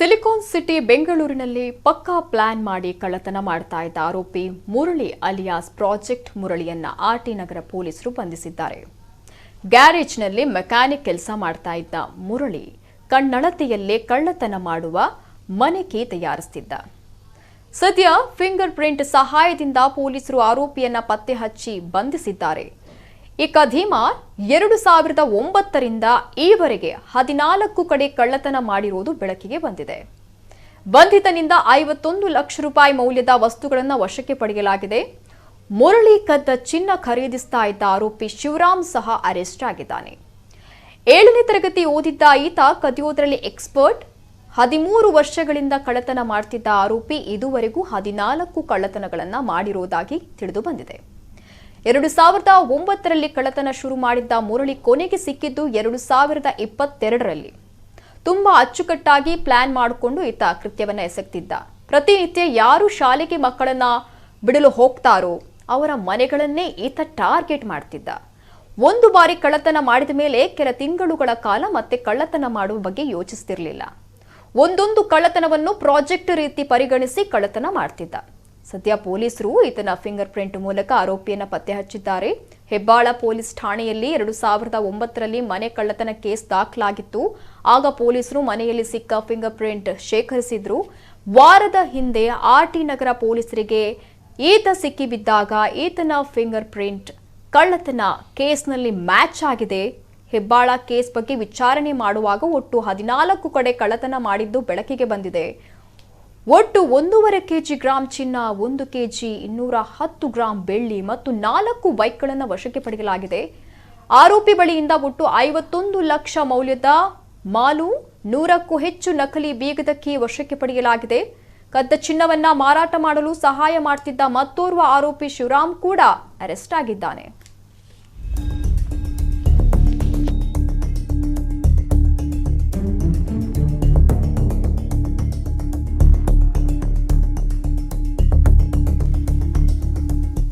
Silicon city ಬೆಂಗಳೂರಿನಲ್ಲಿ ಪಕ್ಕಾ plan ಮಾಡಿ ಕಳ್ಳತನ ಮಾಡ್ತಾ ಇದ್ದ ಆರೋಪಿ ಮುರಳಿ ಅಲಿಯಾಸ್ ಪ್ರಾಜೆಕ್ಟ್ ಮುರಳಿಯನ್ನ ಆರ್ಟಿ ನಗರ ಪೊಲೀಸರು ಬಂಧಿಸಿದ್ದಾರೆ. ಗ್ಯಾರೇಜ್ನಲ್ಲಿ ಮೆಕ್ಯಾನಿಕ್ ಕೆಲಸ ಮಾಡ್ತಾ ಇದ್ದ ಮುರಳಿ ಕಣ್ಣಳತೆಯಲ್ಲೇ ಕಳ್ಳತನ ಮಾಡುವ ಮನೆ ಕೀ ತಯಾರಿಸುತ್ತಿದ್ದ. ಸದ್ಯ ಫಿಂಗರ್ ಪ್ರಿಂಟ್ ಸಹಾಯದಿಂದ ಪೊಲೀಸರು ಆರೋಪಿಯನ್ನ ಪತ್ತೆ ಹಚ್ಚಿ ಬಂಧಿಸಿದ್ದಾರೆ. ಈ ಕದೀಮ 2009ರಿಂದ ಈವರೆಗೆ 14 ಕಡೆ ಕಳ್ಳತನ ಮಾಡಿರುವುದು ಬೆಳಕಿಗೆ ಬಂದಿದೆ. ಬಂಧಿತನಿಂದ 51 ಲಕ್ಷ ರೂಪಾಯಿ ಮೌಲ್ಯದ ವಸ್ತುಗಳನ್ನು ವಶಕ್ಕೆ ಪಡೆಯಲಾಗಿದೆ. ಮುರಳಿ ಕದ್ದ ಚಿನ್ನ ಖರೀದಿಸ್ತಾ ಇದ್ದ ಆರೋಪಿ ಶಿವರಾಮ್ ಸಹ ಅರೆಸ್ಟ್ ಆಗಿದ್ದಾನೆ. 7ನೇ ತರಗತಿ ಓದಿದ್ದ ಈತ ಕದಿಯೋದ್ರಲ್ಲಿ ಎಕ್ಸ್ಪರ್ಟ್. 13 ವರ್ಷಗಳಿಂದ ಕಳ್ಳತನ ಮಾಡ್ತಿದ್ದ ಆರೋಪಿ ಇದುವರೆಗೂ 14 ಕಳ್ಳತನಗಳನ್ನು ಮಾಡಿರುವುದಾಗಿ ತಿಳಿದು ಬಂದಿದೆ. 2009ರಲ್ಲಿ ಕಳ್ಳತನ ಶುರು ಮಾಡಿದ್ದ ಮುರಳಿ ಕೊನೆಗೆ ಸಿಕ್ಕಿದ್ದು 2022ರಲ್ಲಿ. ತುಂಬಾ ಅಚ್ಚುಕಟ್ಟಾಗಿ ಪ್ಲಾನ್ ಮಾಡಿಕೊಂಡು ಈತ ಕೃತ್ಯವನ್ನ ಎಸಗ್ತಿದ್ದ. ಪ್ರತಿನಿತ್ಯ ಯಾರು ಶಾಲೆಗೆ ಮಕ್ಕಳನ್ನ ಬಿಡಲು ಹೋಗ್ತಾರೋ ಅವರ ಮನೆಗಳನ್ನೇ ಈತ ಟಾರ್ಗೆಟ್ ಮಾಡ್ತಿದ್ದ. ಒಂದು ಬಾರಿ ಕಳ್ಳತನ ಮಾಡಿದ ಮೇಲೆ ಕೆಲ ತಿಂಗಳುಗಳ ಕಾಲ ಮತ್ತೆ ಕಳ್ಳತನ ಮಾಡುವ ಬಗ್ಗೆ ಯೋಚಿಸ್ತಿರ್ಲಿಲ್ಲ. ಒಂದೊಂದು ಕಳ್ಳತನವನ್ನು ಪ್ರಾಜೆಕ್ಟ್ ರೀತಿ ಪರಿಗಣಿಸಿ ಕಳ್ಳತನ ಮಾಡ್ತಿದ್ದ. ಸದ್ಯ ಪೊಲೀಸರು ಈತನ ಫಿಂಗರ್ ಪ್ರಿಂಟ್ ಮೂಲಕ ಆರೋಪಿಯನ್ನ ಪತ್ತೆ ಹಚ್ಚಿದ್ದಾರೆ. ಹೆಬ್ಬಾಳ ಪೊಲೀಸ್ ಠಾಣೆಯಲ್ಲಿ 2009ರಲ್ಲಿ ಮನೆ ಕಳ್ಳತನ ಕೇಸ್ ದಾಖಲಾಗಿತ್ತು. ಆಗ ಪೊಲೀಸರು ಮನೆಯಲ್ಲಿ ಸಿಕ್ಕ ಫಿಂಗರ್ ಪ್ರಿಂಟ್ ಶೇಖರಿಸಿದ್ರು. ವಾರದ ಹಿಂದೆ ಆರ್ಟಿ ನಗರ ಪೊಲೀಸರಿಗೆ ಈತ ಸಿಕ್ಕಿಬಿದ್ದಾಗ ಈತನ ಫಿಂಗರ್ ಪ್ರಿಂಟ್ ಕಳ್ಳತನ ಕೇಸ್ನಲ್ಲಿ ಮ್ಯಾಚ್ ಆಗಿದೆ. ಹೆಬ್ಬಾಳ ಕೇಸ್ ಬಗ್ಗೆ ವಿಚಾರಣೆ ಮಾಡುವಾಗ ಒಟ್ಟು 14 ಕಡೆ ಕಳ್ಳತನ ಮಾಡಿದ್ದು ಬೆಳಕಿಗೆ ಬಂದಿದೆ. ಒಟ್ಟು 1.5 ಕೆಜಿ ಗ್ರಾಂ ಚಿನ್ನ, 1 ಕೆಜಿ 210 ಗ್ರಾಂ ಬೆಳ್ಳಿ ಮತ್ತು 4 ಬೈಕ್ಗಳನ್ನು ವಶಕ್ಕೆ ಪಡೆಯಲಾಗಿದೆ. ಆರೋಪಿ ಬಳಿಯಿಂದ ಒಟ್ಟು 51 ಲಕ್ಷ ಮೌಲ್ಯದ ಮಾಲು, 100ಕ್ಕೂ ಹೆಚ್ಚು ನಕಲಿ ಬೀಗದ ಕೀ ವಶಕ್ಕೆ ಪಡೆಯಲಾಗಿದೆ. ಕದ್ದ ಚಿನ್ನವನ್ನ ಮಾರಾಟ ಮಾಡಲು ಸಹಾಯ ಮಾಡ್ತಿದ್ದ ಮತ್ತೋರ್ವ ಆರೋಪಿ ಶಿವರಾಮ್ ಕೂಡ ಅರೆಸ್ಟ್ ಆಗಿದ್ದಾನೆ.